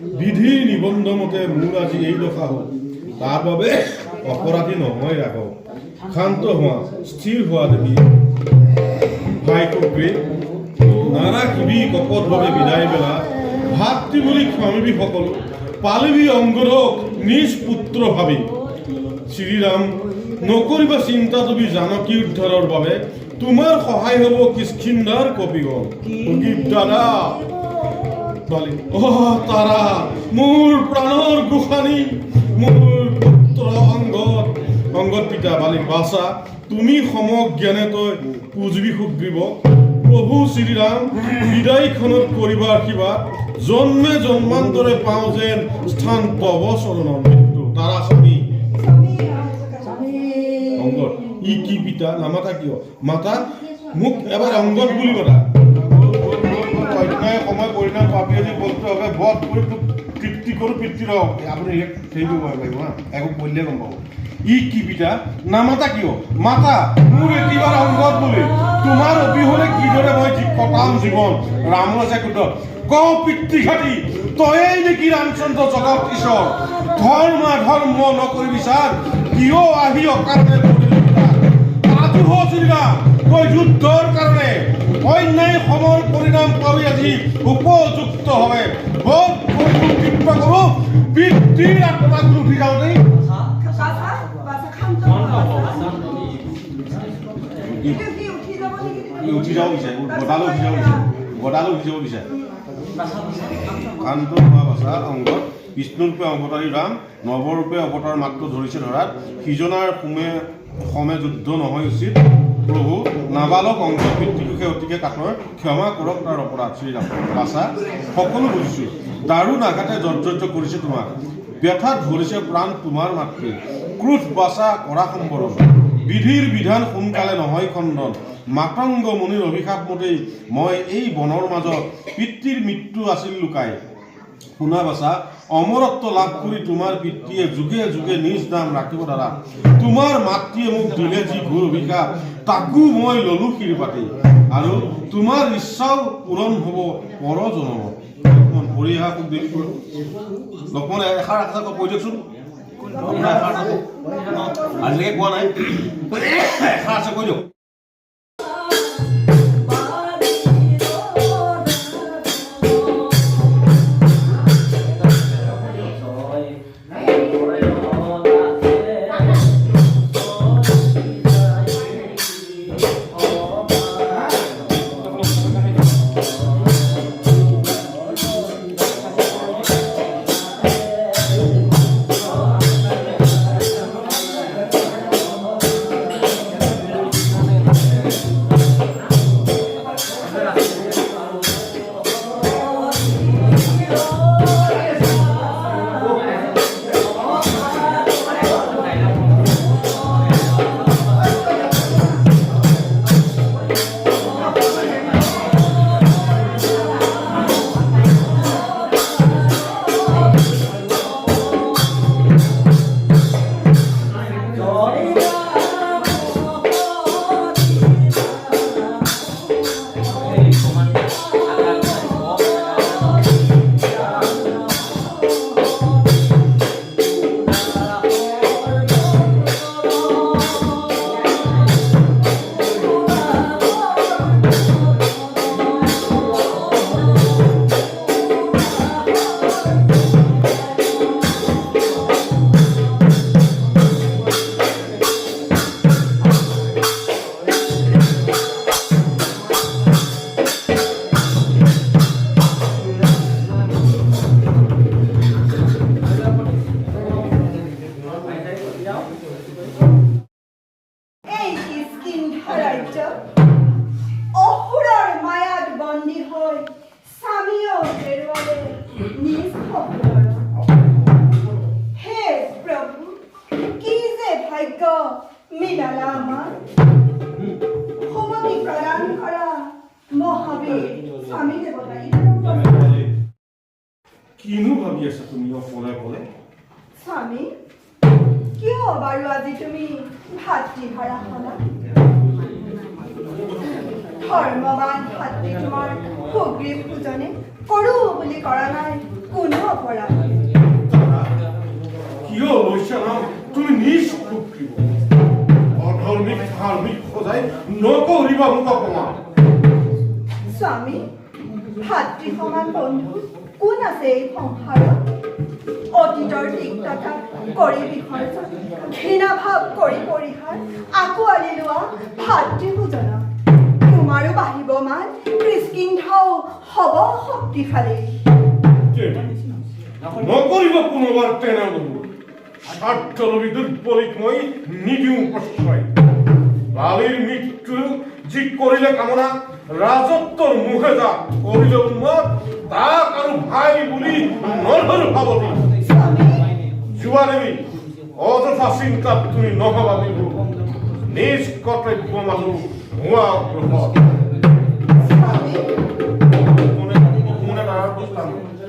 বিধিৰ নিবন্ধ মতে মোৰ আজি এই দশা হ'ল তাৰ বাবে অপৰাধী নহয় ৰাঘৱ শান্ত হোৱা স্থিৰ হোৱা দেৱী ভাইকক নাৰাখিবি কপটভাৱে বিদায় বেলা ভাতৃ বুলি খামিবি সকলো পালিবি অংগদক নিজ পুত্ৰ ভাবি শ্ৰীৰাম নকৰিবা চিন্তা তুমি জানকী উদ্ধাৰৰ বাবে তোমাৰ সহায় হ'ব কিষ্কিন্ধাৰ কপিগণ দাদা তাৰা মোৰ প্ৰাণৰ গোসানী মোৰ পুত্ৰ অংগত পিতা বালিক বাছা তুমি সমজ্ঞানে তই পুজবি সুগ্ৰীব প্ৰভু শ্ৰীৰাম বিদায়খনত কৰিবা আশীৰ্বাদ জন্মে জন্মান্তৰে পাওঁ যেন স্থান পাব চৰণৰ মৃত্যু তাৰা স্বামী অংগত ই কি পিতা নামাতা কিয় মাতা মোক এবাৰ অংগত বুলি মাতা সময় পৰিণাম পাপি আজি বলতে হবে বধ কৰি তৃপ্তি কৰোঁ পিতৃ ৰহ আপুনি হেৰি কৰিব লাগিব হা একো কৰিলে গম পাব ই কি পিতা নামাতা কিয় মাতা মোৰ একেবাৰে অংগত বুলি তোমাৰ অবিহনে কিদৰে মই কটাম জীৱন ৰামৰ আছে কুট কওঁ পিতৃঘাতী তয়েই নেকি ৰামচন্দ্ৰ জগত ঈশ্বৰ ধৰ্ম নকৰি বিচাৰ কিয় আহি অকাৰণে তই যুদ্ধৰ কাৰণে অন্যায় সমৰ পৰিণাম পাবি আজি উপযুক্ত হবে পিতৃৰ আত্মাক লুটি যাওঁ দেই উঠি যাব বিচাৰে গদালো উঠি যাব বিচাৰে শান্ত হোৱা বাচা অংগত বিষ্ণুৰূপে অৱতাৰী ৰাম নৱৰূপে অৱতাৰ মাত্ৰ ধৰিছে ধৰাত সিজনাৰ সমে যুদ্ধ নহয় উচিত প্ৰভু নাবালক অংগ পিতৃকোষে অতিকে কাতৰ ক্ষমা কৰক তাৰ অপৰাধ শ্ৰীৰাম বাচা সকলো বুজিছোঁ দাৰুণ আঘাতে জৰ্জৰিত কৰিছে তোমাক ব্যথাত ধৰিছে প্ৰাণ তোমাৰ মাতৃ ক্ৰোধ বাচা কৰা সম্বৰণ বিধিৰ বিধান সোনকালে নহয় খণ্ডন মাতংগ মুনিৰ অভিশাপ মতেই মই এই বনৰ মাজত পিতৃৰ মৃত্যু আছিল লুকাই শুনা বাচা অমৰত্ব লাভ কৰি তোমাৰ পিতৃয়ে যুগে যুগে নিজ নাম ৰাখিব দাদা তোমাৰ মাতৃয়ে মোক দিলে যি ঘোৰ অভিশাপ তাকো মই ললো শিৰপাতি আৰু তোমাৰ ইচ্ছাও পূৰণ হ'ব পৰ জনমত লক্ষ্মণ ভৰি অহা খুব দেৰি কৰোঁ লক্ষ্মণ এষাৰ কথা কৈ দিয়কচোন আজিলৈকে কোৱা নাই এষাৰ আছে কৈ দিয়ক কিনো ভাবি আছা তুমি অকলে অকলে স্বামী কিয় বাৰু আজি তুমি ভাতৃ ভৰা হলা ধৰ্মবান ভাতৃ তোমাৰ সুগ্ৰীৱ পূজনে কৰো বুলি কৰা নাই কোনো পৰা কিয় লৈছা নাম তুমি নিজ সুপ্ৰিব অধৰ্মিক ধাৰ্মিক সজাই নকৰিবা মোক অপমান স্বামী ভাতৃ সমান বন্ধু কোন আছে এই সংসাৰত অতীতৰ তিক্ততা কৰি বিসৰ্জন ঘৃণাভাৱ কৰি পৰিহাৰ আঁকোৱালি লোৱা ভাতৃভোজনক তোমাৰো বাঢ়িব মান কৃষ্কিন্ধাও হ'ব শক্তিশালী নকৰিব পুনৰবাৰ তেনেবোৰ স্বাৰ্থলোভী দুৰ্বলীক মই নিদিওঁ প্ৰশ্ৰয় বালিৰ মৃত্যু যি কৰিলে কামনা ৰাজত্বৰ মুহেজা কৰিলে উন্মাদ তাক আৰু ভাই বুলি নধৰো ভাৱতী যোৱা দেৱী অযথা চিন্তাত তুমি নহবাবিব নিজ কৰ্তব্য মানুহ হোৱা গ্ৰহত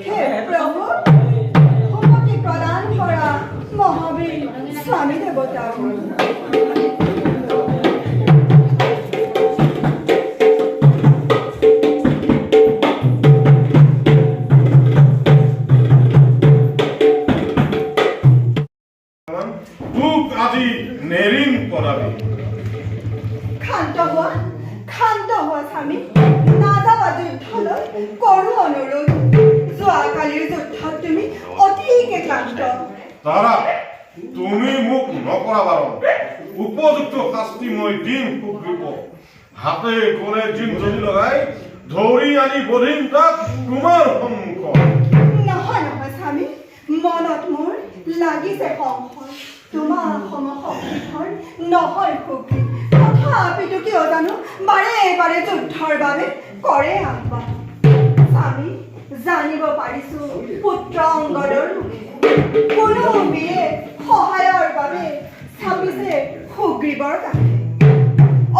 হে প্ৰভু সম্মতি প্ৰদান কৰা মহাবীৰ স্বামী দেৱতা তোক আজি নেৰিম কৰাবি ক্ষান্ত হোৱা স্বামী নাযাবা যুদ্ধলৈ কৰো অনুৰোধ যোৱাকালিৰ যুদ্ধত তুমি অতিকে ক্লান্ত তাৰা তুমি মোক নকৰা বাৰণ উপযুক্ত শাস্তি মই দিম সুগ্ৰীব হাতে গলে জিন জলি লগাই ধৰি আনি বধিম তাক তোমাৰ সন্মুখত নহয় স্বামী মনত মোৰ লাগিছে সংশয় তোমাৰ সমশক্তিধৰ নহয় সুগ্ৰী তথাপিতো কিয় জানো বাৰে বাৰে যুদ্ধৰ বাবে কৰে আহ্বান স্বামী জানিব পাৰিছো পুত্ৰ অংগদৰ কোনো বীৰে সহায়ৰ বাবে চাপিছে সুগ্ৰীৱৰ কাষে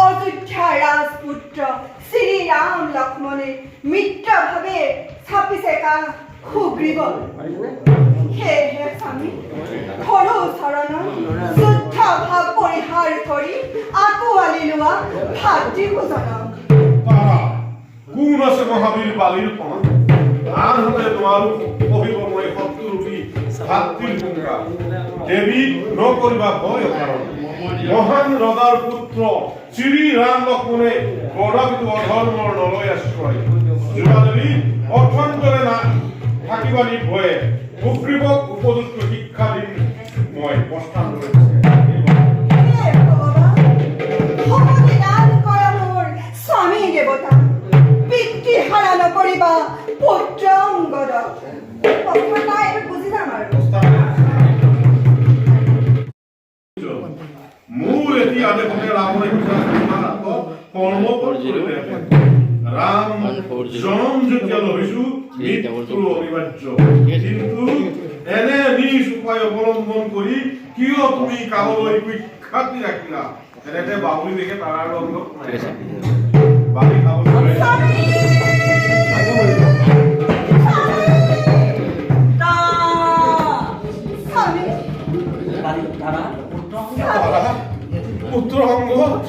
অযোধ্যা ৰাজপুত্ৰ শ্ৰীৰাম লক্ষ্মণে মিত্ৰভাৱে চাপিছে কাষ সুগ্ৰীৱৰ সেয়েহে স্বামী সৰু চৰণত যুদ্ধ ভাৱ পৰিহাৰ কৰি আঁকোৱালি লোৱা ভাতৃভোজনক কোন আছে মহাবীৰ বালিৰ সমান আনহাতে নোৱাৰো কহিব মই শত্ৰুৰূপী ভাতৃৰ ভূমিকা দেৱী নকৰিবা ভয় কাৰণ মহান ৰজাৰ পুত্ৰ শ্ৰীৰাম লক্ষ্মণে কদাপিত অধৰ্মৰ নলয় আশ্ৰয় যোৱা দেৱী অৰ্থন্তৰে থাকিবা নিৰ্ভয়ে সুগ্ৰীৱক উপযুক্ত শিক্ষা দিম মই প্ৰস্থান কৰিছো স্বামী দেৱতা পিতৃ হাৰা নকৰিবা পুত্ৰ অংগদক বুজি যাম আৰু মোৰ এতিয়া দেখোনে ৰামে কৰ্ম কৰিলে ৰাম জনম যেতিয়া লভিছো মৃত্যু অনিবাৰ্য কিন্তু এনে নিজ উপায় অৱলম্বন কৰি কিয় তুমি কাললৈ বিখ্যাতি ৰাখিলা এনেতে বাবুলি দেখে তাৰাৰ লগত বালি খাবলৈ পুত্ৰ সংগত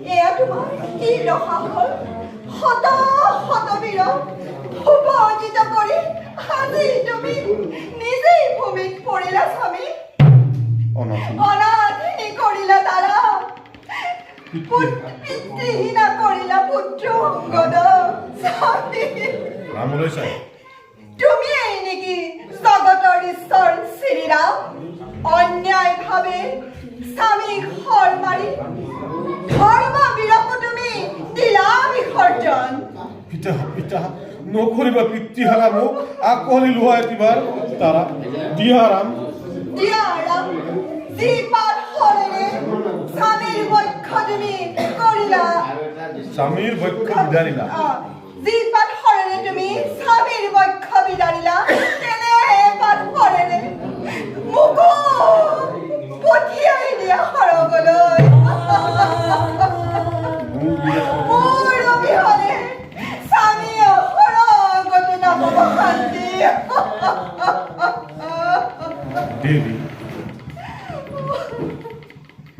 এয়া তোমাৰ কি দশা হ'ল শত বীৰ উপজিত কৰি আজি তুমি নিজেই ভূমিত পৰিলা স্বামী অনাথিনী কৰিলা তাৰা পিতৃহীনা কৰিলা পুত্ৰ অংগদ স্বামী ৰামলৈ চাই তুমিয়েই নেকি জগতৰ ঈশ্বৰ শ্ৰীৰাম অন্যায়ভাৱে স্বামীক হৰ মাৰি ধৰ্মবীৰকো তুমি দিলা বিসৰ্জন পিতা পিতা নকৰিবা পিতৃহাৰা মোক আঁকোৱালি লোৱা এটিবাৰ তাৰা দিয়াৰাম যি পাঠ হৰেৰে স্বামীৰ বক্ষ তুমি কৰিলা স্বামীৰ বক্ষ বিদাৰিলা যি পাঠ হৰেৰে তুমি স্বামীৰ বক্ষ বিদাৰিলা তেনে পাঠ হৰেৰে মোকো পঠিয়াই দিয়া সৰগলৈ মোৰ অবিহনে স্বামী সৰগতো নাপাব শান্তি দেৱী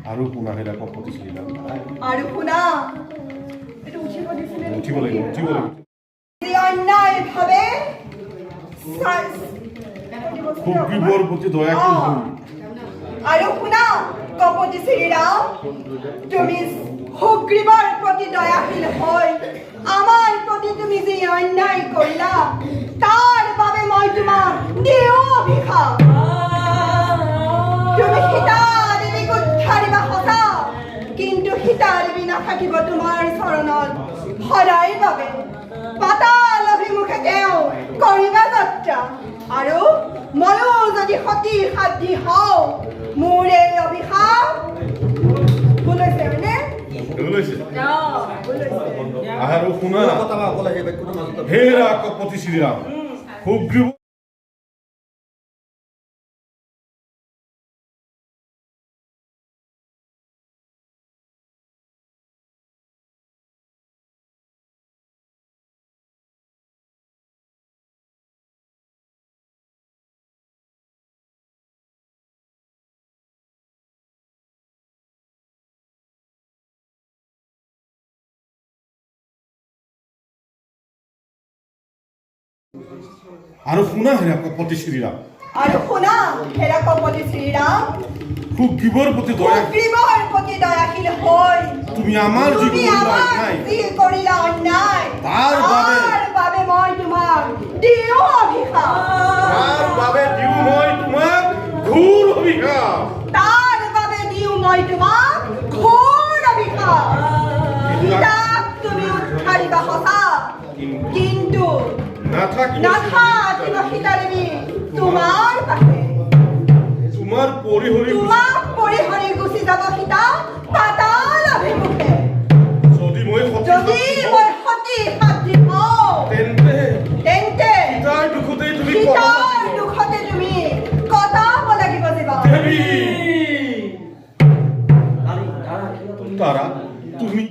আৰু শুনা হেৰা কপতি শ্ৰীৰাম আৰু শুনা এইটো উঠিব দিছিলে উঠিব লাগিব অন্যায়ভাৱে সুগ্ৰীৱৰ প্ৰতি দয়াশীল হৈ আৰু শুনা কপতি শ্ৰীৰাম, তুমি সুগ্ৰীৱৰ প্ৰতি দয়াশীল হৈ আমাৰ প্ৰতি তুমি যি অন্যায় কৰিলা তাৰ বাবে মই তোমাক দিওঁ অভিশাপ। তুমি সীতা দেৱীক উদ্ধাৰিবা সঁচা, কিন্তু সীতা দেৱী নাথাকিব তোমাৰ চৰণত সদায় বাবে। পাতাল অভিমুখে তেওঁ কৰিবা যাত্ৰা, আৰু ময়ো যদি সতী সাধ্যী হওঁ মোৰ এই অভিশাপ ভুল হৈছে হয়নে? আৰু শুনা হেৰা কপতি শ্ৰীৰাম, সুগ্ৰীৱ আৰু শুনা হেৰা কপতি শ্ৰীৰাম, আৰু শুনা হেৰা কপতি শ্ৰীৰাম, সুগ্ৰীৱৰ প্ৰতি সুগ্ৰীৱৰ প্ৰতি দয়াশীল হৈ তুমি আমাৰ যি তুমি আমাৰ যি কৰিলা অন্যায় তাৰ বাবে মই তোমাক দিওঁ অভিশাপ। তাৰ বাবে দিওঁ মই তোমাক ঘোৰ অভিশাপ। তাৰ বাবে দিওঁ মই তোমাক ঘোৰ অভিশাপ। সীতাক তুমি উদ্ধাৰিবা সঁচা, কিন্তু নাথাকিব সীতা দেৱী তোমাৰ কাষে। তোমাক পৰিহৰি গুচি যাব সীতা পাতাল অভিমুখে। যদি মই সতী সাধ্যী হওঁ তেন্তে সীতাৰ দুখতে তুমি কটাব লাগিব জীৱন। তাৰা তুমি